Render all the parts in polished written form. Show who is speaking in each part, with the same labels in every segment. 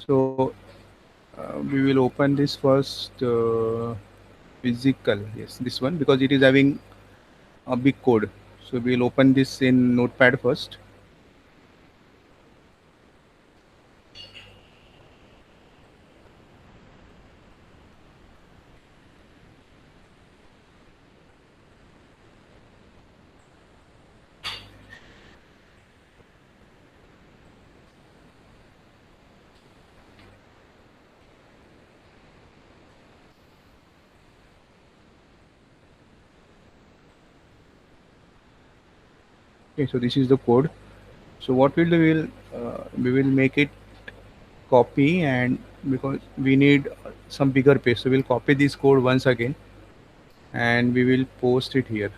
Speaker 1: So we will open this first physical. Yes, this one because it is having a big code. So we will open this in Notepad first. Okay, so this is the code. So what we'll do, we will make it copy, and because we need some bigger page, so we'll copy this code once again and we will post it here.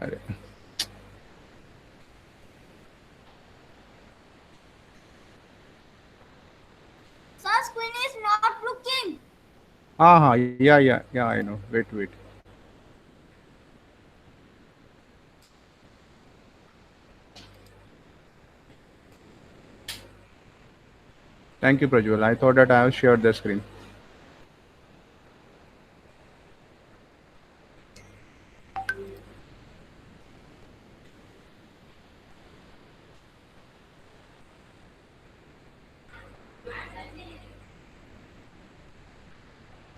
Speaker 1: अरे,
Speaker 2: Sir, screen is not looking.
Speaker 1: हाँ हाँ, yeah, I know. Wait. Thank you, Prajwal. I thought that I have shared the screen.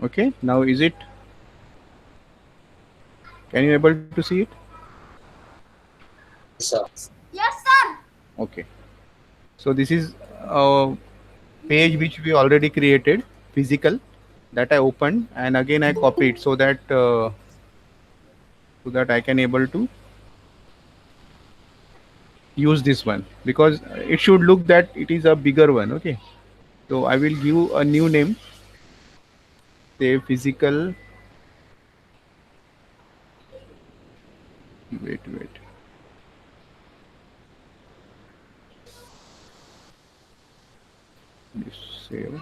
Speaker 1: Okay, now is it? Can you able to see it?
Speaker 3: Yes, sir.
Speaker 2: Yes, sir.
Speaker 1: Okay. So this is a page which we already created, physical, that I opened and again I copied so that I can able to use this one because it should look that it is a bigger one. Okay. So I will give a new name, say physical. Wait. This save.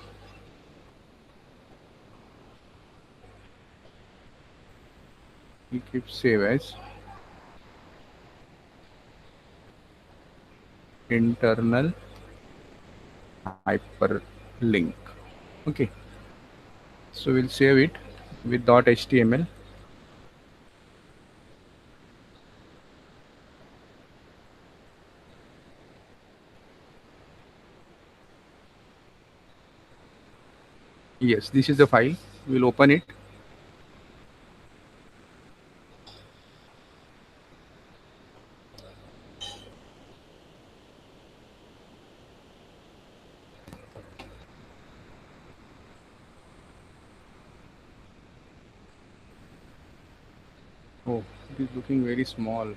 Speaker 1: We keep save as internal hyperlink. Okay. So we'll save it with .html. Yes, this is the file. We'll open it. Oh, it is looking very small.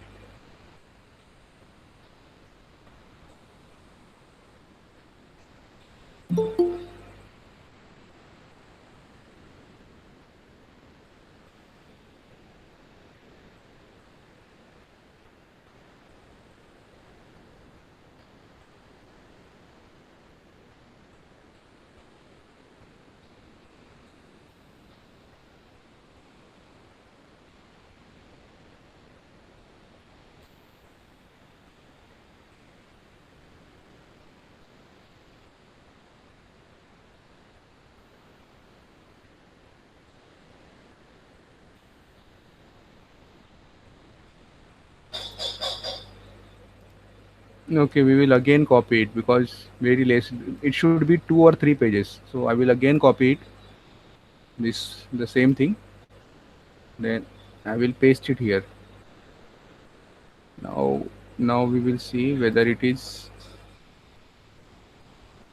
Speaker 1: Okay, we will again copy it because very less. It should be 2 or 3 pages. So I will again copy it. This the same thing. Then I will paste it here. Now, now we will see whether it is.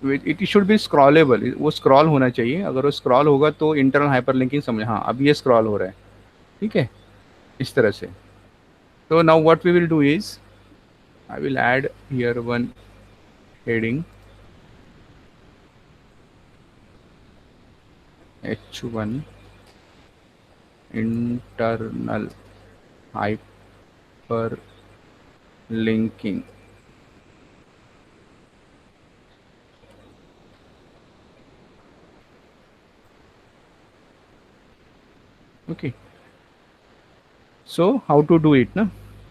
Speaker 1: It should be scrollable. वो scroll होना चाहिए. अगर वो scroll होगा तो internal hyperlinking समझ. हाँ, अब ये scroll हो रहा है. ठीक है. इस तरह से. So now what we will do is I will add here one heading h1 internal hyperlinking. Okay, so how to do it, na?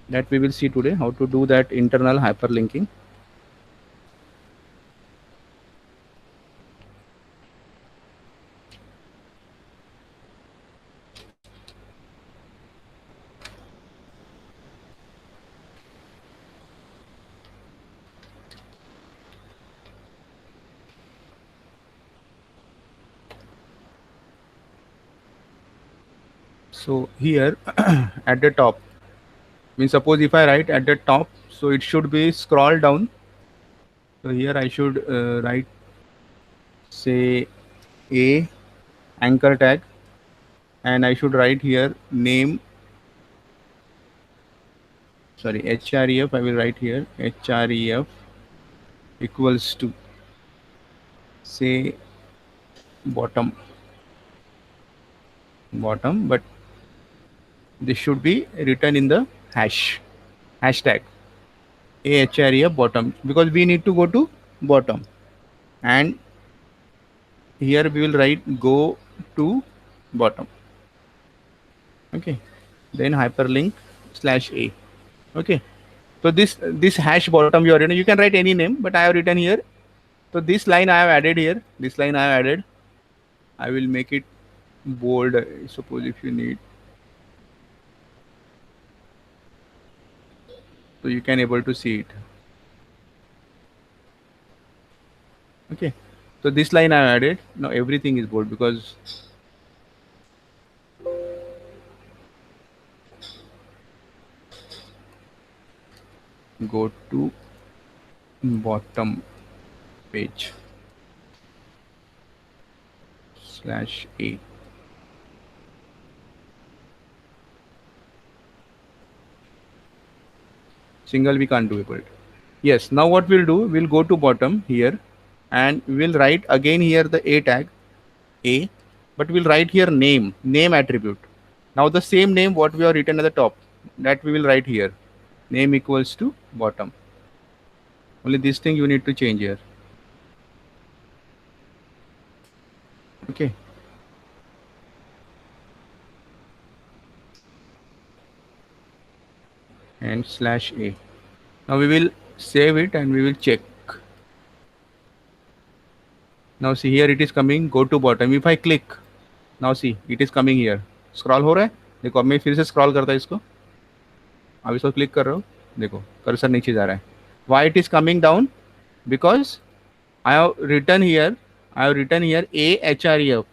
Speaker 1: That we will see today, how to do that internal hyperlinking. So here at the top, means suppose if I write at the top, so it should be scroll down. So here I should write, say, a anchor tag, and I should write here name, sorry, href. I will write here href equals to, say, bottom, but this should be written in the hashtag ahref bottom, because we need to go to bottom, and here we will write go to bottom. Okay, then hyperlink slash a. Okay, so this hash bottom you are written, you can write any name, but I have written here. So this line I have added here, this line I have added, I will make it bold, suppose, if you need, so you can able to see it. Okay, so this line I have added, now everything is bold because go to bottom page slash a. Single we can't do it. Yes, now what we'll do, we'll go to bottom here, and we'll write again here the a tag, a, but we'll write here name attribute. Now the same name what we have written at the top, that we will write here, name equals to bottom. Only this thing you need to change here. Okay, and slash a. Now we will save it and we will check. Now see, here it is coming, go to bottom. If I click, now see it is coming here, scroll हो रहा है. देखो अब मैं फिर से scroll करता है इसको, अब इसको क्लिक कर रहा हूँ, देखो कर्सर नीचे जा रहा है. Why it is coming down? Because I have written here, ahref,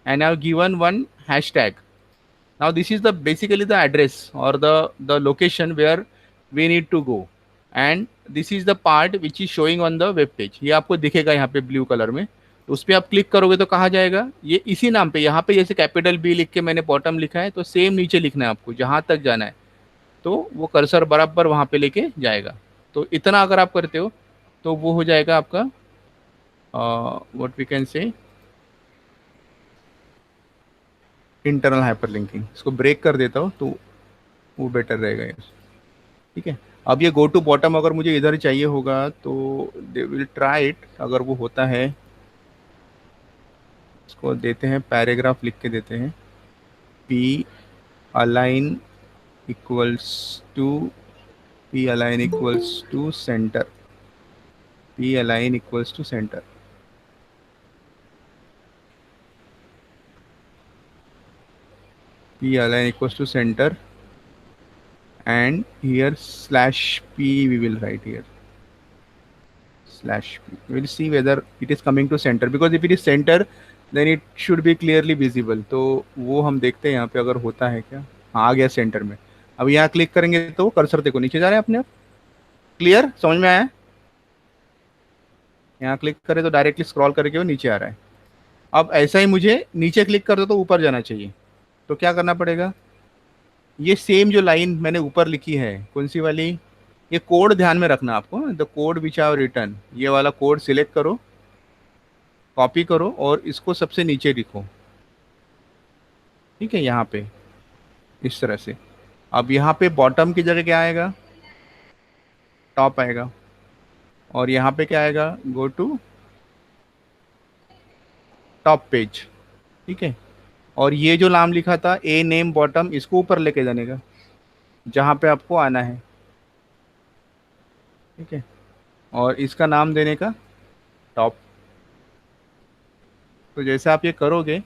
Speaker 1: and I have given one hashtag. Now this is the basically the address or the location where we need to go, and this is the part which is showing on the web page. ये आपको दिखेगा यहाँ पे blue colour में, तो उस पर आप क्लिक करोगे तो कहाँ जाएगा, ये इसी नाम पे, यहाँ पे जैसे कैपिटल बी लिख के मैंने बॉटम लिखा है, तो सेम नीचे लिखना है आपको, जहाँ तक जाना है, तो वो कर्सर बराबर वहाँ पे लेके जाएगा. तो इतना अगर आप करते हो तो वो हो जाएगा आपका what we can say internal hyperlinking. इसको ब्रेक कर देता हूँ तो वो बेटर रहेगा यार. ठीक है, अब ये गो टू बॉटम अगर मुझे इधर चाहिए होगा तो दे विल ट्राई इट. अगर वो होता है, इसको देते हैं पैराग्राफ लिख के देते हैं, p align equals to center, p align equals to center. P align equals to center, and here slash p we will write here, slash p. We will see whether it is coming to center, because if it is center then it should be clearly visible. तो वो हम देखते हैं यहाँ पे अगर होता है क्या. हाँ, आ गया सेंटर में. अब यहाँ क्लिक करेंगे तो कर्सर देखो नीचे जा रहे हैं अपने आप. क्लियर, समझ में आया? यहाँ क्लिक करें तो डायरेक्टली स्क्रॉल करके वो नीचे आ रहा है. अब ऐसा ही मुझे नीचे क्लिक कर दो तो ऊपर जाना चाहिए, तो क्या करना पड़ेगा, ये सेम जो लाइन मैंने ऊपर लिखी है, कौन सी वाली, ये कोड ध्यान में रखना आपको, the code which I have written, ये वाला कोड सिलेक्ट करो, कॉपी करो और इसको सबसे नीचे लिखो. ठीक है, यहाँ पे इस तरह से. अब यहाँ पे बॉटम की जगह क्या आएगा, टॉप आएगा, और यहाँ पे क्या आएगा, गो टू टॉप पेज. ठीक है, और ये जो नाम लिखा था ए नेम बॉटम, इसको ऊपर लेके जाने का जहाँ पे आपको आना है, ठीक है। और इसका नाम देने का टॉप। तो जैसे आप ये करोगे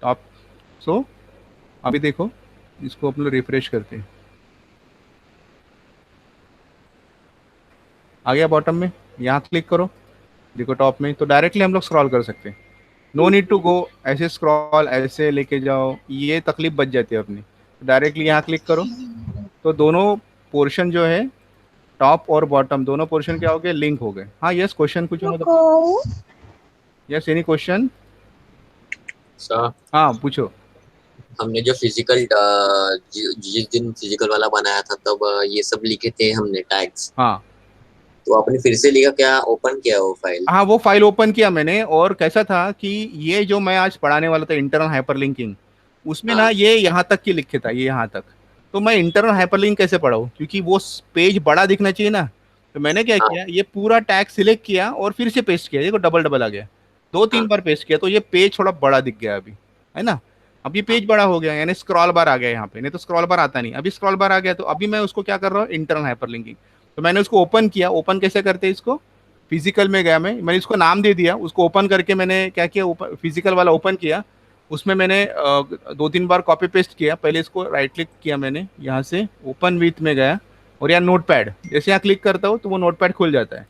Speaker 1: टॉप, सो अभी देखो, इसको अपने रिफ्रेश करते हैं, आ गया बॉटम में। यहाँ क्लिक करो, देखो टॉप में, तो डायरेक्टली हम लोग स्क्रॉल कर सकते हैं। नो नीड टू गो ऐसे स्क्रॉल ऐसे लेके जाओ, ये तकलीफ बच जाती है अपनी। डायरेक्टली यहाँ क्लिक करो, तो दोनों पोर्शन जो है, टॉप और बॉटम दोनों पोर्शन क्या हो गए, लिंक हो गए। हाँ यस, क्वेश्चन कुछ होगा तो, यस एनी क्वेश्चन।
Speaker 3: सर
Speaker 1: हाँ पूछो।
Speaker 3: हमने जो फिजिकल जिस दिन फिजिकल वाला बनाया था तब ये सब लिखे थे हमने टैग्स,
Speaker 1: हाँ
Speaker 3: तो आपने फिर से लिखा क्या, ओपन किया वो फाइल?
Speaker 1: हाँ, वो फाइल ओपन किया मैंने, और कैसा था कि ये जो मैं आज पढ़ाने वाला था इंटरनल हाइपरलिंकिंग, उसमें ना
Speaker 3: हाँ
Speaker 1: ये यहाँ तक की लिखे था, ये यहाँ तक। तो मैं इंटरनल हाइपरलिंक कैसे पढ़ाऊँ, क्योंकि वो पेज बड़ा दिखना चाहिए ना। तो मैंने क्या
Speaker 3: हाँ
Speaker 1: किया, ये पूरा टैग सिलेक्ट किया और फिर से पेस्ट किया, देखो डबल डबल आ गया। दो तीन
Speaker 3: हाँ
Speaker 1: बार पेस्ट किया तो ये पेज थोड़ा बड़ा दिख गया अभी, है ना। अब ये
Speaker 3: हाँ
Speaker 1: पेज बड़ा हो गया, यानी स्क्रॉल बार आ गया यहाँ पे, नहीं तो स्क्रॉल बार आता नहीं, अभी स्क्रॉल बार आ गया। तो अभी मैं उसको क्या कर रहा हूँ, इंटरनल हाइपरलिंकिंग। तो मैंने उसको ओपन किया, ओपन कैसे करते हैं इसको, फिजिकल में गया मैंने इसको नाम दे दिया, उसको ओपन करके मैंने क्या किया, फिजिकल वाला ओपन किया। उसमें मैंने दो तीन बार कॉपी पेस्ट किया। पहले इसको राइट क्लिक किया मैंने, यहाँ से ओपन विथ में गया, और यहाँ नोट पैड, जैसे यहाँ क्लिक करता हूँ तो वो नोट पैड खुल जाता है।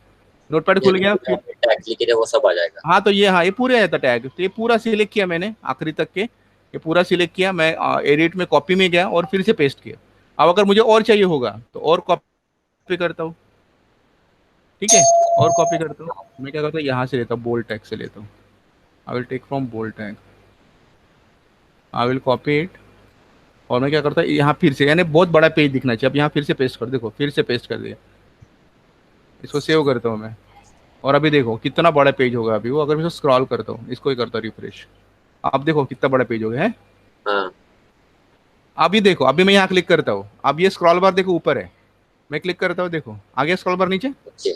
Speaker 1: नोट पैड खुल
Speaker 3: यानी
Speaker 1: गया
Speaker 3: पूरे
Speaker 1: फिर,
Speaker 3: आपने टैग लिखे थे वो सब आ जाएगा?
Speaker 1: हाँ तो ये, हाँ ये पूरे आया था टैग, तो ये पूरा सिलेक्ट किया मैंने आखिरी तक के, ये पूरा सिलेक्ट किया मैं, एडिट में कॉपी में गया और फिर से पेस्ट किया। अब अगर मुझे और चाहिए होगा तो और कॉपी करता हूँ, ठीक है, और कॉपी करता हूँ। मैं क्या करता हूँ, यहाँ से लेता हूँ, बोल्ड टैग से लेता हूँ। I will take from bold tag, I will copy it. और मैं क्या करता हूँ, यहाँ फिर से, यानी बहुत बड़ा पेज दिखना चाहिए। अब यहाँ फिर से पेस्ट कर, देखो फिर से पेस्ट कर दिया। इसको सेव करता हूँ मैं, और अभी देखो कितना बड़ा पेज होगा अभी वो, अगर मैं इसको स्क्रॉल करता हूँ, इसको ही करता हूँ रिफ्रेश, अब देखो कितना बड़ा पेज हो गया है।
Speaker 3: हाँ
Speaker 1: अभी देखो, अभी मैं यहाँ क्लिक करता हूँ, अब ये स्क्रॉल बार देखो ऊपर है, मैं क्लिक करता हूँ, देखो आ गया स्क्रॉल बार नीचे।
Speaker 3: ओके।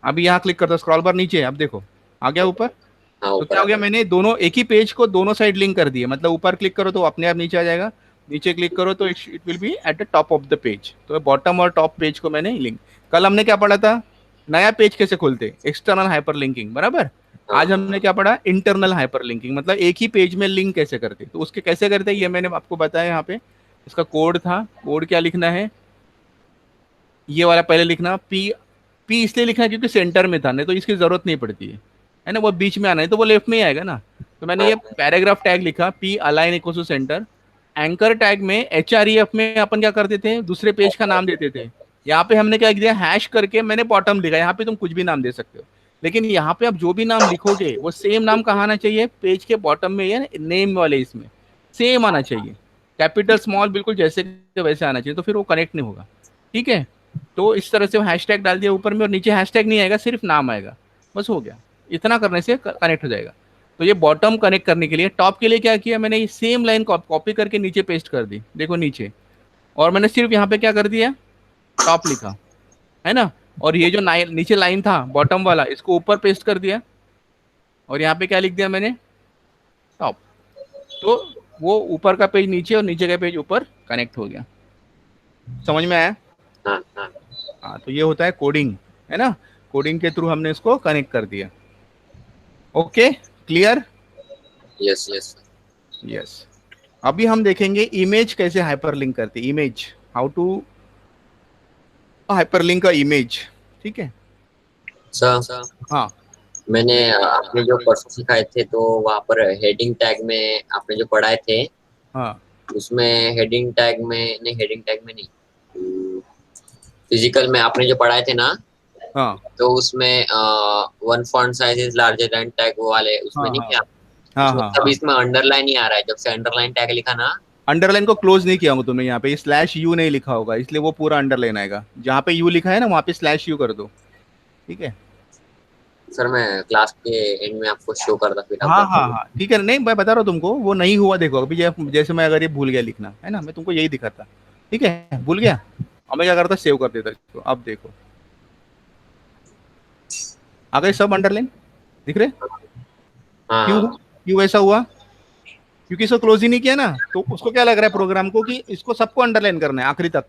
Speaker 1: अभी यहाँ क्लिक करता हूँ, स्क्रॉल बार नीचे है, अब देखो आ गया ऊपर।
Speaker 3: हाँ
Speaker 1: तो
Speaker 3: ऊपर
Speaker 1: क्या
Speaker 3: आ
Speaker 1: हो गया,
Speaker 3: गया।
Speaker 1: मैंने दोनों एक ही पेज को दोनों साइड लिंक कर दिए, मतलब ऊपर क्लिक करो तो अपने आप नीचे आ जाएगा, नीचे क्लिक करो तो it will be at the top of the page. तो बॉटम और टॉप पेज को मैंने लिंक। कल हमने क्या पढ़ा था, नया पेज कैसे खोलते, एक्सटर्नल हाइपरलिंकिंग, बराबर।
Speaker 3: हाँ
Speaker 1: आज हमने क्या पढ़ा, इंटरनल हाइपरलिंकिंग, मतलब एक ही पेज में लिंक कैसे करते। तो उसके कैसे करते ये मैंने आपको बताया यहाँ पे। इसका कोड था, कोड क्या लिखना है, ये वाला पहले लिखना, पी। पी इसलिए लिखना है क्योंकि सेंटर में था, नहीं तो इसकी जरूरत नहीं पड़ती है ना, वो बीच में आना है तो वो लेफ्ट में ही आएगा ना। तो मैंने
Speaker 3: हाँ
Speaker 1: ये पैराग्राफ टैग लिखा, p align equal to center. Anchor tag में एच में अपन क्या करते थे, दूसरे पेज का नाम देते थे। यहाँ पे हमने क्या दिया, हैश करके मैंने बॉटम लिखा। यहाँ पे तुम कुछ भी नाम दे सकते हो, लेकिन यहाँ पे आप जो भी नाम लिखोगे वो सेम नाम कहाँ आना चाहिए, पेज के बॉटम में या नेम वाले इसमें सेम आना चाहिए, कैपिटल स्मॉल बिल्कुल जैसे के वैसे आना चाहिए, तो फिर वो कनेक्ट नहीं होगा, ठीक है। तो इस तरह से हैशटैग डाल दिया ऊपर में, और नीचे हैशटैग नहीं आएगा, सिर्फ नाम आएगा, बस हो गया। इतना करने से कनेक्ट हो जाएगा। तो ये बॉटम कनेक्ट करने के लिए, टॉप के लिए क्या किया मैंने, ये सेम लाइन कॉपी करके नीचे पेस्ट कर दी, देखो नीचे। और मैंने सिर्फ यहाँ पे क्या कर दिया, टॉप लिखा, है ना। और ये जो नीचे लाइन था बॉटम वाला, इसको ऊपर पेस्ट कर दिया, और यहाँ पे क्या लिख दिया मैंने, टॉप। तो वो ऊपर का पेज नीचे और नीचे का पेज ऊपर कनेक्ट हो गया। समझ में आया।
Speaker 3: हाँ हाँ।
Speaker 1: हाँ, तो ये होता है कोडिंग, है ना। कोडिंग के थ्रू हमने इसको कनेक्ट कर दिया। Okay, clear.
Speaker 3: Yes yes.
Speaker 1: Yes. अभी हम देखेंगे इमेज कैसे हाइपरलिंक करते, image, how to hyperlink a image, ठीक है।
Speaker 3: सर
Speaker 1: हाँ
Speaker 3: मैंने आपने जो परसों सिखाए थे तो वहाँ पर हेडिंग टैग में आपने जो पढ़ाए थे
Speaker 1: हाँ
Speaker 3: उसमें हेडिंग टैग में नहीं, हेडिंग टैग में नहीं, फिजिकल में आपने जो पढ़ाए थे ना,
Speaker 1: हाँ
Speaker 3: तो उसमें one font size is larger than tag वो वाले उसमें
Speaker 1: हाँ
Speaker 3: नहीं
Speaker 1: हाँ
Speaker 3: किया?
Speaker 1: हाँ
Speaker 3: उसमें
Speaker 1: हाँ
Speaker 3: तब
Speaker 1: हाँ।
Speaker 3: इसमें अंडरलाइन ही आ रहा है, जब से अंडरलाइन टैग लिखा ना।
Speaker 1: अंडरलाइन को क्लोज नहीं किया हूँ तुम्हें, यहाँ पे स्लैश यू नहीं लिखा होगा, इसलिए वो पूरा अंडरलाइन आएगा। जहाँ पे यू लिखा है ना, वहाँ पे स्लैश यू कर दो, ठीक है।
Speaker 3: सर मैं क्लास के एंड में आपको शो करता फिर आप
Speaker 1: हाँ हाँ
Speaker 3: बताओगे।
Speaker 1: हाँ ठीक है, नहीं मैं बता रहा हूँ तुमको, वो नहीं हुआ, देखो अभी जैसे मैं अगर ये भूल गया लिखना, है ना, मैं तुमको यही दिखाता, ठीक है, भूल गया, अब मैं क्या करता, सेव कर देता इसको। अब देखो आ गए सब अंडरलाइन, दिख रहे।
Speaker 3: हाँ
Speaker 1: क्यों
Speaker 3: हाँ
Speaker 1: क्यों ऐसा हुआ, क्योंकि इसको क्लोज ही नहीं किया ना, तो उसको क्या लग रहा है प्रोग्राम को कि इसको सबको अंडरलाइन करना है आखिरी तक,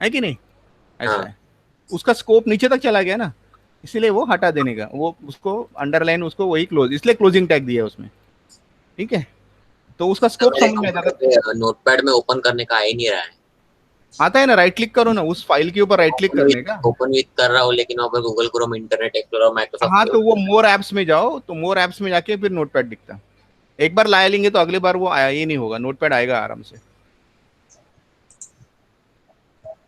Speaker 1: है कि नहीं? ऐसा
Speaker 3: हाँ
Speaker 1: है। उसका स्कोप नीचे तक चला गया ना, इसीलिए वो हटा देने का, वो उसको अंडरलाइन, उसको वही क्लोज, इसलिए क्लोजिंग टैग दिया है उसमें। ठीक है, तो उसका स्कोप
Speaker 3: मेरे
Speaker 1: समझ में आता
Speaker 3: कंप्यूटर
Speaker 1: है।
Speaker 3: पे नोटपैड में ओपन करने का आ ही नहीं रहा है।
Speaker 1: आता है ना, राइट क्लिक करो ना उस फाइल के ऊपर, राइट क्लिक करने का।
Speaker 3: ओपन विथ कर रहा हूँ, लेकिन वहाँ पर गूगल क्रोम, इंटरनेट एक्सप्लोरर,
Speaker 1: हाँ,
Speaker 3: माइक्रोसॉफ्ट
Speaker 1: तो वो मोर एप्स में जाओ, तो मोर एप्स में जाके फिर नोटपैड दिखता है। एक बार ला लेंगे तो अगली बार वो आया ही नहीं होगा, नोटपैड आएगा आराम से।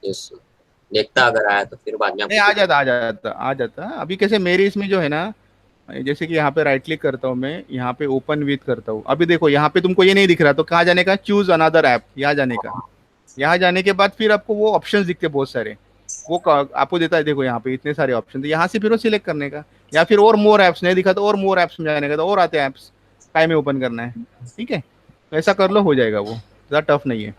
Speaker 3: यस, देखता अगर आया तो फिर बाद में
Speaker 1: नहीं,
Speaker 3: आपको
Speaker 1: आ
Speaker 3: दिखा।
Speaker 1: जाता आ जाता आ जाता। अभी कैसे मेरे इसमें जो है ना, जैसे कि यहाँ पे राइट क्लिक करता हूँ मैं, यहाँ पे ओपन विथ करता हूँ, अभी देखो यहाँ पे तुमको ये नहीं दिख रहा, तो कहाँ जाने का, चूज अनदर ऐप, यहाँ जाने का। यहाँ जाने के बाद फिर आपको वो ऑप्शंस दिखते हैं बहुत सारे, वो आपको देता है, देखो यहाँ पे इतने सारे ऑप्शन, तो यहाँ से फिर वो सिलेक्ट करने का। या फिर और मोर ऐप्स नहीं दिखा तो और मोर ऐप्स में जाने का, तो और आते हैं ऐप्स, काय में ओपन करना है। ठीक है, तो ऐसा कर लो, हो जाएगा वो, ज़्यादा टफ नहीं है।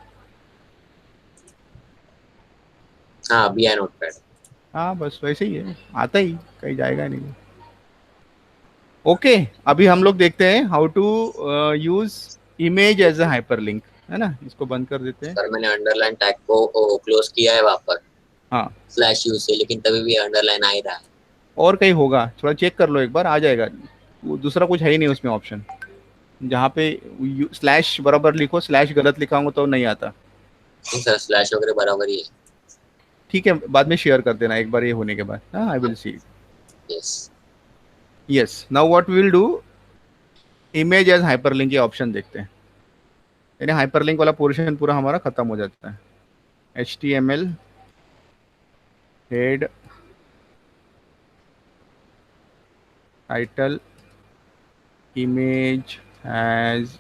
Speaker 3: हाँ अभी आया नोटपैड।
Speaker 1: हाँ, बस वैसे ही है, आता ही, कहीं जाएगा नहीं। ओके, अभी हम लोग देखते हैं how to use image as a hyperlink, है ना? इसको बंद कर देते हैं।
Speaker 3: सर मैंने अंडरलाइन टैग को क्लोज किया है वहाँ पर
Speaker 1: हाँ,
Speaker 3: स्लैश यू से, लेकिन तभी भी अंडरलाइन आ ही रहा है।
Speaker 1: और कहीं होगा, थोड़ा चेक कर लो एक बार, आ जाएगा। वो दूसरा कुछ है ही नहीं उसमें ऑप्शन, जहाँ पे स्लैश बराबर लिखो, स्लैश गलत लिखा होगा तो नहीं आता।
Speaker 3: नहीं सर, स्लैश वगैरह बराबर ही है।
Speaker 1: ठीक है, बाद में शेयर कर देना एक बार ये होने के बाद। हाँ, I will see.
Speaker 3: Yes.
Speaker 1: Yes, now what we will do, image as hyperlink, ये ऑप्शन देखते हैं। यानी हाइपरलिंक वाला पोर्शन पूरा हमारा खत्म हो जाता है। HTML head title image as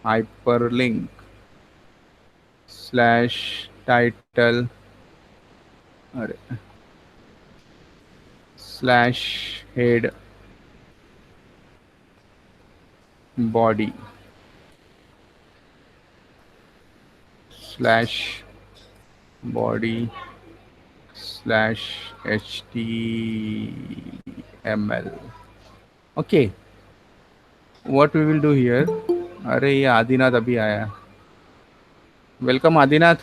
Speaker 1: hyperlink slash title, अरे, slash head body slash body slash HTML. Okay, what we will do here, अरे ये आदिनाथ अभी आया, welcome Adinath.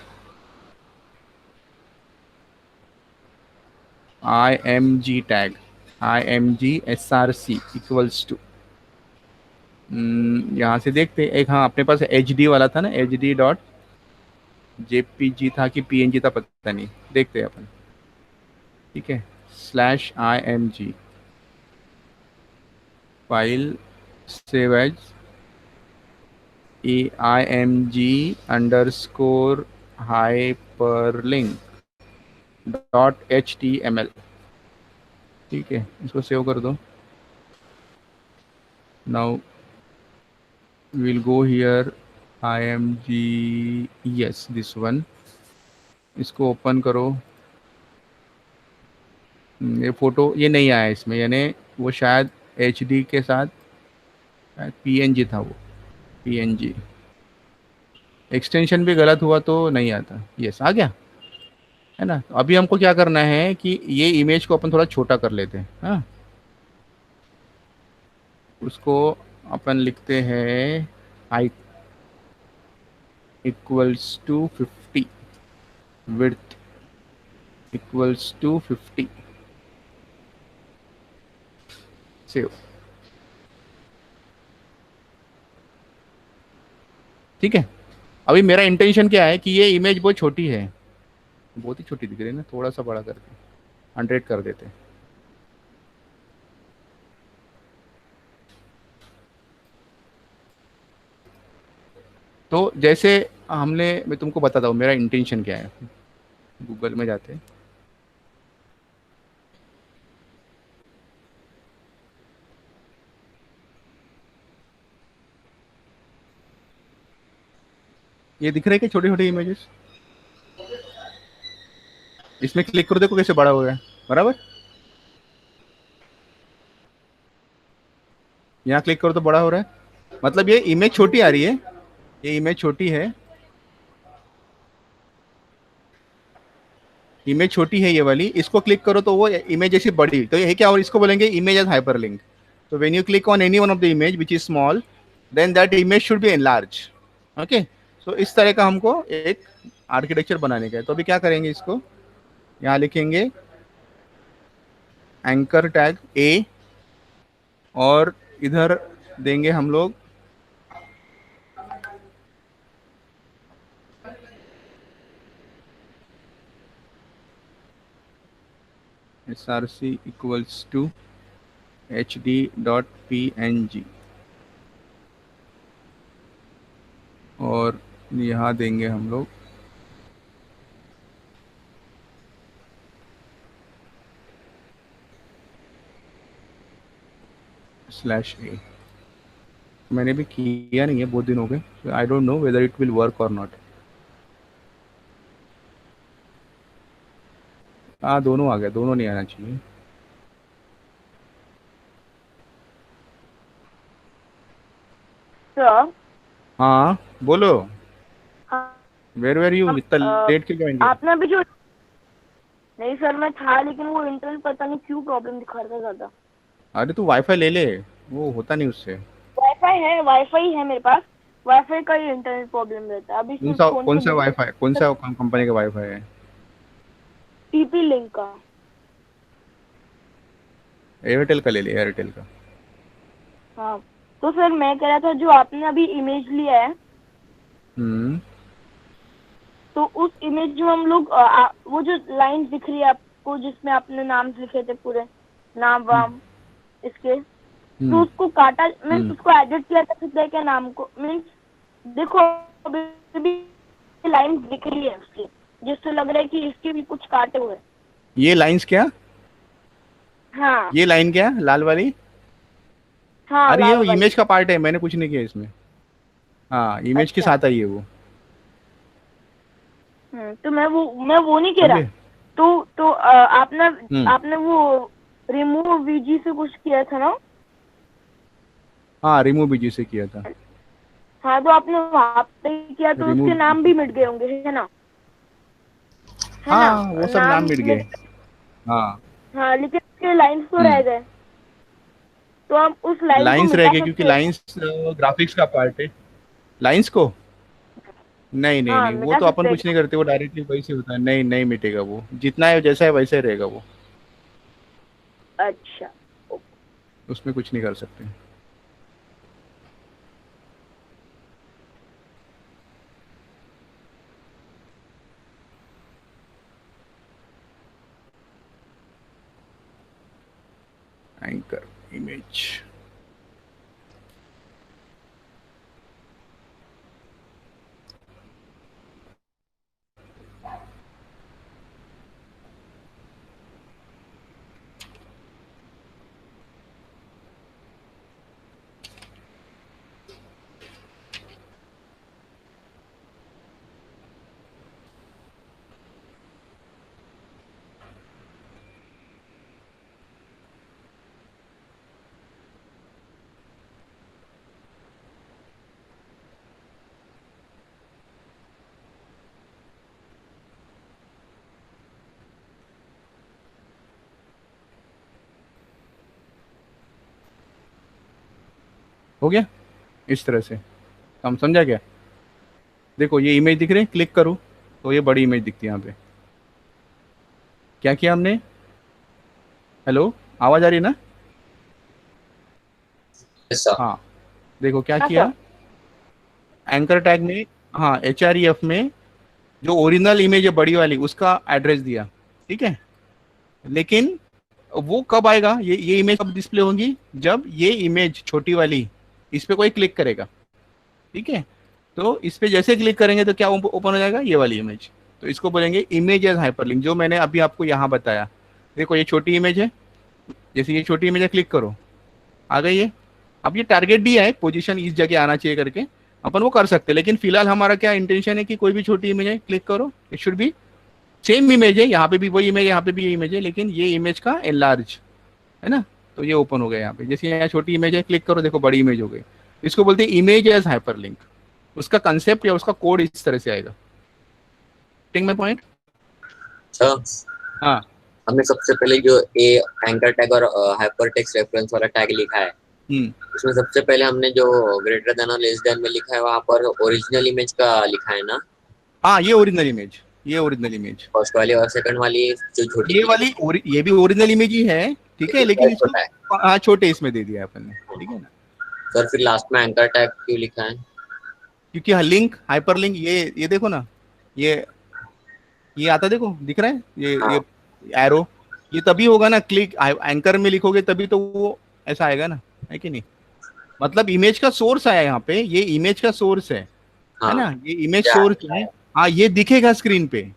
Speaker 1: IMG tag, IMG SRC equals to, यहाँ से देखते एक, हाँ अपने पास HD वाला था ना, HD.jpg था कि PNG था पता नहीं, देखते हैं अपन। ठीक है, /IMG file save as IMG_hyperlink.html। ठीक है, इसको सेव कर दो। Now will go here, IMG, yes this one, इसको ओपन करो। ये फोटो ये नहीं आया इसमें, यानी वो शायद HD के साथ PNG था, वो PNG एक्सटेंशन भी गलत हुआ तो नहीं आता। यस, आ गया, है ना? तो अभी हमको क्या करना है कि ये इमेज को अपन थोड़ा छोटा कर लेते हैं। हाँ, उसको अपन लिखते हैं height equals to 50, width equals to 50, save. ठीक है, अभी मेरा इंटेंशन क्या है कि ये इमेज बहुत छोटी है, बहुत ही छोटी दिख रही है ना, थोड़ा सा बड़ा करके 100 कर देते हैं। तो जैसे हमने, मैं तुमको बताता हूँ मेरा इंटेंशन क्या है। गूगल में जाते हैं, ये दिख रहे हैं कि छोटे छोटे इमेजेस, इसमें क्लिक करो, देखो कैसे बड़ा हो गया, बराबर। यहाँ क्लिक करो तो बड़ा हो रहा है, मतलब ये इमेज छोटी आ रही है, ये इमेज छोटी है, इमेज छोटी है ये वाली। इसको क्लिक करो तो वो इमेज ऐसी बड़ी, तो ये क्या, और इसको बोलेंगे इमेज एज हाइपरलिंक। तो when you click on any one of the image which is small, then that image should be enlarge. Okay, so इस तरह का हमको एक आर्किटेक्चर बनाने का है। तो अभी क्या करेंगे, इसको यहाँ लिखेंगे एंकर टैग ए, और इधर देंगे हम लोग src इक्वल्स टू hd.png, और यहाँ देंगे हम लोग /a। मैंने भी किया नहीं है, बहुत दिन हो गए, I don't know whether it will work और नॉट। हाँ, दोनों आ गया, दोनों नहीं आना चाहिए।
Speaker 4: सर
Speaker 1: हाँ बोलो,
Speaker 4: हाँ,
Speaker 1: वेर वेर यू, इतना लेट क्यों ज्वाइन किया?
Speaker 4: आपने अभी जो नहीं सर मैं था, लेकिन वो इंटरनेट पता नहीं क्यों प्रॉब्लम दिखा रहा था ज्यादा।
Speaker 1: अरे तू वाईफाई ले ले, वो होता नहीं उससे।
Speaker 4: वाईफाई है मेरे पास, वाईफाई का ही इंटरनेट प्रॉब्लम रहता है। अभी
Speaker 1: कौन
Speaker 4: सिर्फ
Speaker 1: सा
Speaker 4: फोन
Speaker 1: कौन
Speaker 4: से
Speaker 1: सा वाईफाई, कौन सा कंपनी का वाईफाई है?
Speaker 4: टीपी लिंक का।
Speaker 1: एयरटेल का ले ले, एयरटेल का।
Speaker 4: हाँ, तो सर मैं कह रहा था, जो आपने अभी इमेज लिया है,
Speaker 1: हम्म,
Speaker 4: तो उस इमेज में हम लोग वो जो लाइन दिख रही है आपको, जिसमें आपने नाम लिखे थे पूरे, नाम वाम इसके, तो उसको काटा, मीन्स उसको एडिट किया जा सकता है क्या नाम को? मीन्स देखो अभी भी लाइन दिख रही है उसकी, जिससे लग रहा है कि इसके भी कुछ काटे हुए।
Speaker 1: ये लाइंस क्या?
Speaker 4: हाँ
Speaker 1: ये लाइन क्या, लाल वाली?
Speaker 4: हाँ,
Speaker 1: अरे
Speaker 4: लाल
Speaker 1: ये
Speaker 4: वाली।
Speaker 1: इमेज का पार्ट है, मैंने कुछ नहीं किया इसमें। हाँ, इमेज के
Speaker 4: अच्छा।
Speaker 1: साथ आई है वो।
Speaker 4: तो मैं वो नहीं कह रहा।
Speaker 1: समझे?
Speaker 4: तो आपने वो रिमूव वीजी से कुछ किया था ना?
Speaker 1: हाँ, रिमूव बीजी से किया था।
Speaker 4: हाँ, तो आपने वहाँ पे किया तो उसके
Speaker 1: रिमूव,
Speaker 4: नाम भी मिट गए होंगे, है ना? है ना?
Speaker 1: हाँ वो सब नाम मिट गए। हाँ,
Speaker 4: हाँ, लेकिन उसके लाइंस तो रह गए। तो हम उस लाइन को
Speaker 1: लाइंस रह
Speaker 4: मिटा
Speaker 1: गए क्योंकि
Speaker 4: सकते हैं?
Speaker 1: लाइंस ग्राफिक्स का पार्ट है। लाइंस को नहीं नहीं
Speaker 4: हाँ,
Speaker 1: नहीं, वो
Speaker 4: मिटा
Speaker 1: तो अपन
Speaker 4: सकते
Speaker 1: कुछ नहीं
Speaker 4: हैं।
Speaker 1: करते, वो डायरेक्टली वही से होता है। नहीं नहीं मिटेगा वो, जितना है जैसा है वैसे ही रहेगा वो,
Speaker 4: अच्छा,
Speaker 1: उसमें कुछ नहीं कर सकते। एंकर इमेज, हो गया इस तरह से। हम समझा क्या? देखो ये इमेज दिख रही है, क्लिक करो तो ये बड़ी इमेज दिखती है यहाँ पे। क्या किया हमने? हेलो, आवाज आ रही है ना?
Speaker 3: ऐसा
Speaker 1: हाँ, देखो क्या
Speaker 4: हाँ
Speaker 1: किया,
Speaker 4: सर।
Speaker 1: एंकर टैग में, हाँ href में जो ओरिजिनल इमेज है बड़ी वाली, उसका एड्रेस दिया, ठीक है। लेकिन वो कब आएगा, ये इमेज कब डिस्प्ले होगी, जब ये इमेज छोटी वाली इस पे कोई क्लिक करेगा, ठीक है। तो इस पे जैसे क्लिक करेंगे तो क्या ओपन हो जाएगा, ये वाली इमेज। तो इसको बोलेंगे इमेज एज हाइपरलिंक, जो मैंने अभी आपको यहाँ बताया। देखो ये छोटी इमेज है, जैसे ये छोटी इमेज है, क्लिक करो, आ गई है। अब ये टारगेट दिया है, पोजीशन इस जगह आना चाहिए करके, अपन वो कर सकते हैं। लेकिन फिलहाल हमारा क्या इंटेंशन है कि कोई भी छोटी इमेज है, क्लिक करो, it should be same image है, यहाँ पे भी वही इमेज है, यहाँ पे भी ये इमेज है, लेकिन ये इमेज का एनलार्ज है ना। तो ये ओपन हो गया यहाँ पे, जैसे यहाँ छोटी इमेज है, क्लिक करो, देखो बड़ी इमेज हो गई। इसको बोलते हैं इमेज एज हाइपरलिंक। उसका कंसेप्ट या उसका कोड इस तरह से आएगा। Take my point?
Speaker 3: अच्छा।
Speaker 1: हाँ।
Speaker 3: हमने सबसे पहले जो ए एंकर टैग और हाइपर टेक्स्ट रेफरेंस वाला टैग लिखा है, उसमें सबसे पहले हमने जो ग्रेटर देन और लेस देन में लिखा है वहां पर ओरिजिनल इमेज का लिखा है ना,
Speaker 1: हाँ ये ओरिजिनल इमेज, ये ओरिजिनल इमेज,
Speaker 3: फर्स्ट वाली, और सेकंड वाली जो छोटी
Speaker 1: ये
Speaker 3: की
Speaker 1: वाली ये भी ओरिजिनल इमेज ही है, ठीक है,
Speaker 3: लेकिन
Speaker 1: लेकिन
Speaker 3: size
Speaker 1: इसको
Speaker 3: छोटा है।
Speaker 1: हाँ छोटे इसमें दे दिया अपन ने, ठीक है ना।
Speaker 3: सर फिर लास्ट में एंकर टैग क्यों लिखा है?
Speaker 1: क्योंकि लिंक, हाइपर लिंक, ये देखो ना, ये आता देखो, दिख रहा है
Speaker 3: हाँ
Speaker 1: ये एरो, ये तभी होगा ना, क्लिक एंकर में लिखोगे तभी तो वो ऐसा आएगा ना, है कि नहीं। मतलब इमेज का सोर्स आया यहाँ पे, ये इमेज का सोर्स है
Speaker 3: हाँ
Speaker 1: ना, ये इमेज
Speaker 3: क्या
Speaker 1: सोर्स है। हाँ ये दिखेगा स्क्रीन पे,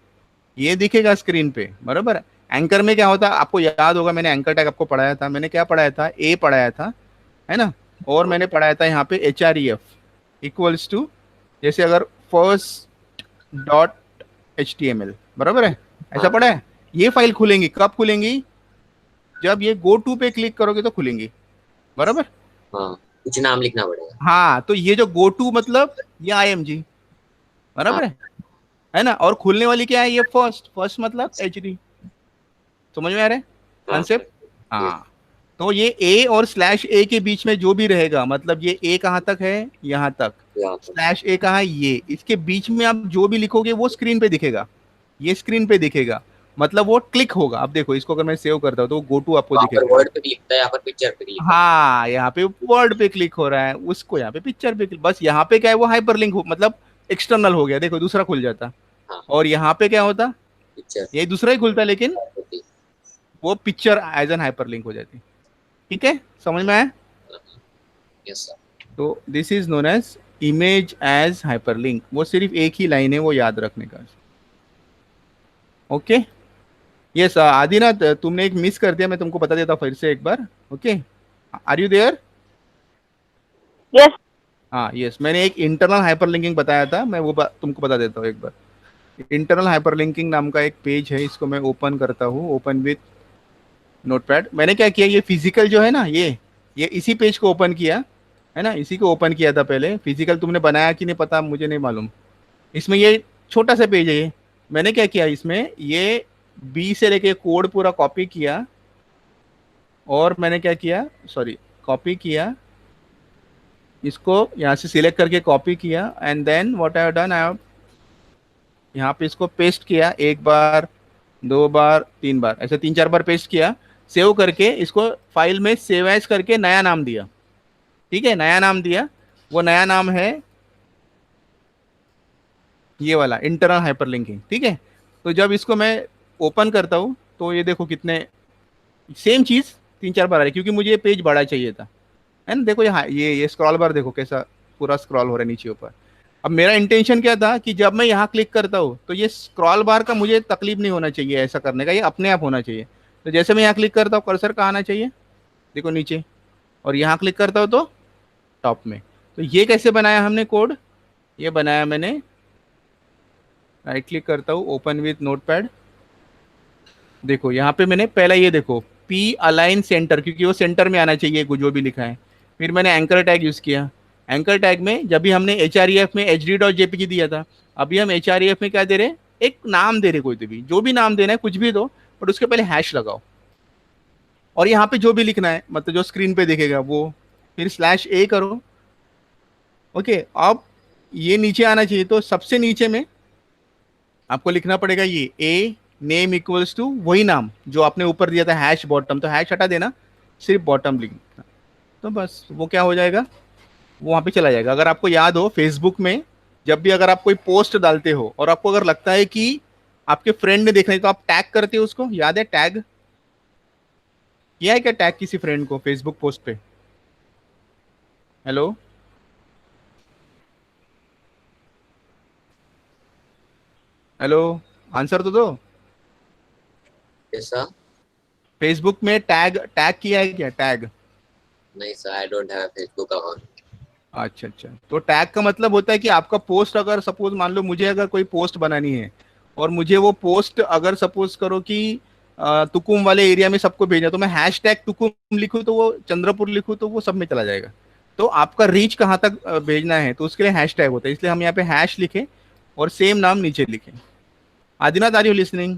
Speaker 1: ये दिखेगा स्क्रीन पे, बराबर। एंकर में क्या होता है, आपको याद होगा, मैंने एंकर टैग आपको पढ़ाया था, मैंने क्या पढ़ाया था, ए पढ़ाया था, है ना। और मैंने पढ़ाया था यहाँ पे HREF इक्वल्स टू, जैसे अगर फर्स्ट डॉट HTML, बराबर है, ऐसा
Speaker 3: हाँ
Speaker 1: पढ़ा है। ये फाइल खुलेंगी, कब खुलेंगी, जब ये गो टू पे क्लिक करोगे तो खुलेंगी, बराबर।
Speaker 3: हाँ, कुछ नाम लिखना पड़ेगा।
Speaker 1: हाँ तो ये जो गो टू मतलब ये IMG,
Speaker 3: हाँ
Speaker 1: बराबर है ना। और खुलने वाली क्या है, ये फर्स्ट, फर्स्ट मतलब HD, समझ में आ रहा है
Speaker 3: हाँ
Speaker 1: कॉन्सेप्ट।
Speaker 3: ये
Speaker 1: हाँ तो ये A और /A के बीच में जो भी रहेगा, मतलब ये A कहाँ तक है, यहाँ तक,
Speaker 3: यहाँ पर।
Speaker 1: /A कहाँ है, ये, इसके बीच में आप जो भी लिखोगे वो स्क्रीन पे दिखेगा, ये स्क्रीन पे दिखेगा, मतलब वो क्लिक होगा। अब देखो इसको अगर मैं सेव करता हूँ तो गो टू आपको
Speaker 3: वहाँ पर
Speaker 1: दिखेगा।
Speaker 3: वर्ड पे लिखता है, यहाँ पर पिक्चर पे लिखता
Speaker 1: हाँ यहाँ पे वर्ड पे क्लिक हो रहा है, उसको यहाँ पे पिक्चर पे क्लिक, बस यहाँ पे क्या है, वो हाइपरलिंक हो, मतलब एक्सटर्नल हो गया, देखो दूसरा खुल जाता।
Speaker 3: है। हाँ
Speaker 1: और यहाँ पे क्या होता,
Speaker 3: पिक्चर
Speaker 1: ये दूसरा ही खुलता, लेकिन
Speaker 3: होती।
Speaker 1: वो पिक्चर एज एन हाइपरलिंक हो जाती। ठीक है, समझ में आया।
Speaker 3: Yes sir.
Speaker 1: तो this is known as image as hyperlink, वो सिर्फ एक ही लाइन है, वो याद रखने का। ओके, यस आदिनाथ, तुमने एक मिस कर दिया, मैं तुमको बता देता हूँ फिर से एक बार। Okay, are you there.
Speaker 4: Yes
Speaker 1: हाँ यस, मैंने एक इंटरनल हाइपरलिंकिंग बताया था, मैं वो तुमको बता देता हूँ एक बार। इंटरनल हाइपरलिंकिंग नाम का एक पेज है, इसको मैं ओपन करता हूँ, ओपन विथ नोटपैड। मैंने क्या किया, ये फिजिकल जो है ना, ये इसी पेज को ओपन किया है ना, इसी को ओपन किया था पहले। फिजिकल तुमने बनाया कि नहीं पता, मुझे नहीं मालूम। इसमें ये छोटा सा पेज है, ये मैंने क्या किया, इसमें ये बी से लेके कोड पूरा कॉपी किया, और मैंने क्या किया, सॉरी, कॉपी किया, इसको यहाँ से सिलेक्ट करके कॉपी किया, and then what I have done, I have यहाँ पे इसको पेस्ट किया, एक बार, दो बार, तीन बार, ऐसे तीन चार बार पेस्ट किया। सेव करके इसको फाइल में सेव एज करके नया नाम दिया, ठीक है, नया नाम दिया। वो नया नाम है ये वाला, इंटरनल हाइपरलिंकिंग, ठीक है। तो जब इसको मैं ओपन करता हूँ तो ये देखो कितने सेम चीज़ तीन चार बार आ रही, क्योंकि मुझे ये पेज बड़ा चाहिए था, है ना। देखो ये स्क्रॉल बार देखो कैसा पूरा स्क्रॉल हो रहा है नीचे ऊपर। अब मेरा इंटेंशन क्या था कि जब मैं यहाँ क्लिक करता हूँ तो ये स्क्रॉल बार का मुझे तकलीफ नहीं होना चाहिए ऐसा करने का, ये अपने आप होना चाहिए। तो जैसे मैं यहाँ क्लिक करता हूँ, कर्सर कहाँ आना चाहिए, देखो नीचे, और यहाँ क्लिक करता हूँ तो टॉप में। तो ये कैसे बनाया हमने कोड, ये बनाया मैंने, राइट क्लिक करता हूँ, ओपन विथ नोटपैड। देखो यहाँ पे मैंने पहला ये देखो पी अलाइन सेंटर, क्योंकि वो सेंटर में आना चाहिए जो भी लिखा है। फिर मैंने एंकर टैग यूज़ किया, एंकर टैग में जब भी हमने HREF में hd.jpg दिया था, अभी हम HREF में क्या दे रहे, एक नाम दे रहे, कोई तो भी जो भी नाम देना है कुछ भी दो, बट उसके पहले हैश लगाओ, और यहाँ पे जो भी लिखना है, मतलब जो स्क्रीन पे दिखेगा वो, फिर /A करो। ओके, अब ये नीचे आना चाहिए, तो सबसे नीचे में आपको लिखना पड़ेगा ये A नेम इक्वल्स टू वही नाम जो आपने ऊपर दिया था, हैश बॉटम, तो हैश हटा देना, सिर्फ बॉटम लिखना, तो बस वो क्या हो जाएगा, वो वहाँ पे चला जाएगा। अगर आपको याद हो, फेसबुक में जब भी अगर आप कोई पोस्ट डालते हो और आपको अगर लगता है कि आपके फ्रेंड ने देखना है, तो आप टैग करते हो उसको, याद है टैग किया है क्या, टैग किसी फ्रेंड को फेसबुक पोस्ट पे। हेलो, हेलो, आंसर तो दो।
Speaker 3: कैसा?
Speaker 1: फेसबुक में टैग टैग किया है क्या, टैग।
Speaker 3: नहीं sir, I don't have Facebook account.
Speaker 1: अच्छा अच्छा, तो टैग का मतलब होता है कि आपका पोस्ट, अगर सपोज मान लो मुझे अगर कोई पोस्ट बनानी है, और मुझे वो पोस्ट अगर सपोज करो कि तुकुम वाले एरिया में सबको भेजना, तो मैं हैश टैग तुकुम लिखूँ तो वो, चंद्रपुर लिखूँ तो वो सब में चला जाएगा। तो आपका रीच कहाँ तक भेजना है, तो उसके लिए हैश टैग होता है, इसलिए हम यहाँ पे हैश लिखे और सेम नाम नीचे लिखे। आदिनाथ, आर यू लिसनिंग,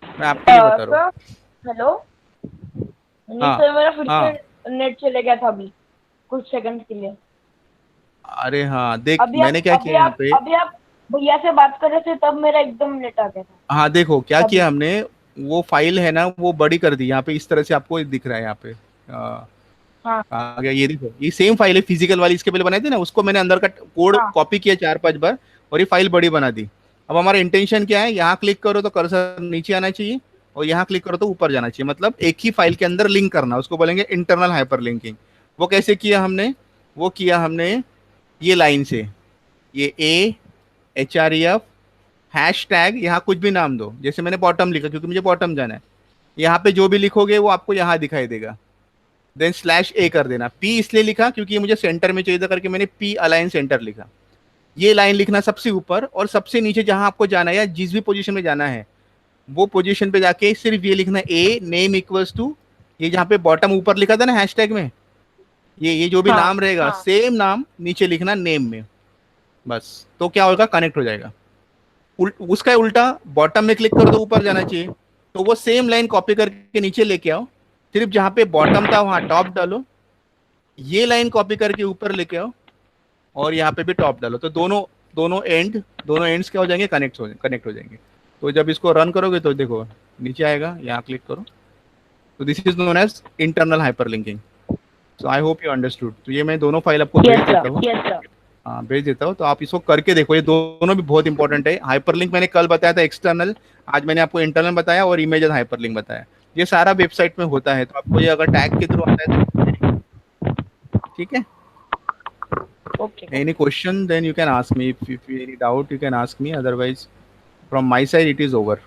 Speaker 1: मैं आपके लिए बता रहा हूँ।
Speaker 4: सर हेलो, नहीं
Speaker 1: हाँ
Speaker 4: सर मेरा फिर
Speaker 1: हाँ
Speaker 4: से नेट चले गया था अभी कुछ सेकंड के लिए।
Speaker 1: अरे हाँ देख,
Speaker 4: अभी
Speaker 1: मैंने क्या किया यहाँ पे,
Speaker 4: अभी आप भैया से बात कर रहे थे तब मेरा एकदम नेट आ गया था।
Speaker 1: हाँ देखो क्या
Speaker 4: अभी
Speaker 1: किया हमने, वो फाइल है ना वो बड़ी कर दी यहाँ पे, इस तरह से आपको दिख रहा है यहाँ पे।
Speaker 4: हाँ
Speaker 1: आ गया, ये देखो ये सेम फाइल है फिजिकल वाली, इसके पहले बनाई थी ना, उसको मैंने अंदर का कोड
Speaker 4: हाँ
Speaker 1: कॉपी किया 4-5 बार और ये फाइल बड़ी बना दी। अब हमारा इंटेंशन क्या है, यहाँ क्लिक करो तो कर्सर नीचे आना चाहिए और यहाँ क्लिक करो तो ऊपर जाना चाहिए, मतलब एक ही फाइल के अंदर लिंक करना, उसको बोलेंगे इंटरनल हाइपर लिंकिंग। वो कैसे किया हमने, वो किया हमने ये लाइन से, ये href हैश टैग, यहाँ कुछ भी नाम दो, जैसे मैंने बॉटम लिखा क्योंकि मुझे बॉटम जाना है, यहाँ पे जो भी लिखोगे वो आपको यहाँ दिखाई देगा। देन /a कर देना, p इसलिए लिखा क्योंकि ये मुझे सेंटर में चाहिए था करके मैंने p अलाइन सेंटर लिखा। ये लाइन लिखना सबसे ऊपर, और सबसे नीचे जहां आपको जाना है या जिस भी पोजीशन में जाना है वो पोजीशन पे जाके सिर्फ ये लिखना a नेम इक्वल्स टू, ये जहाँ पे बॉटम ऊपर लिखा था ना हैशटैग में, ये जो भी
Speaker 4: हाँ
Speaker 1: नाम रहेगा
Speaker 4: हाँ
Speaker 1: सेम नाम नीचे लिखना नेम में, बस। तो क्या होगा, कनेक्ट हो जाएगा। उसका उल्टा बॉटम में क्लिक कर दो, ऊपर जाना चाहिए, तो वो सेम लाइन कॉपी करके नीचे लेके आओ, सिर्फ जहां पे बॉटम था वहां टॉप डालो, ये लाइन कॉपी करके ऊपर लेके आओ और यहाँ पे भी टॉप डालो, तो दोनों एंड्स क्या हो जाएंगे, कनेक्ट हो जाएंगे। तो जब इसको रन करोगे तो देखो नीचे आएगा, यहाँ क्लिक करो, तो this is known as internal hyperlinking. So I hope you understood. तो ये मैं दोनों फाइल आपको भेज देता हूँ,
Speaker 4: यस सर।
Speaker 1: हाँ भेज देता हूँ, तो आप इसको करके देखो, ये दोनों भी बहुत इंपॉर्टेंट है। हाइपरलिंक मैंने कल बताया था एक्सटर्नल, आज मैंने आपको इंटरनल बताया, और इमेजेस हाइपरलिंक बताया। ये सारा वेबसाइट में होता है, तो आपको ये अगर टैग के थ्रू आता है तो ठीक है।
Speaker 4: Okay
Speaker 1: Any question, then you can ask me. If you any doubt, you can ask me. Otherwise, from my side, it is over.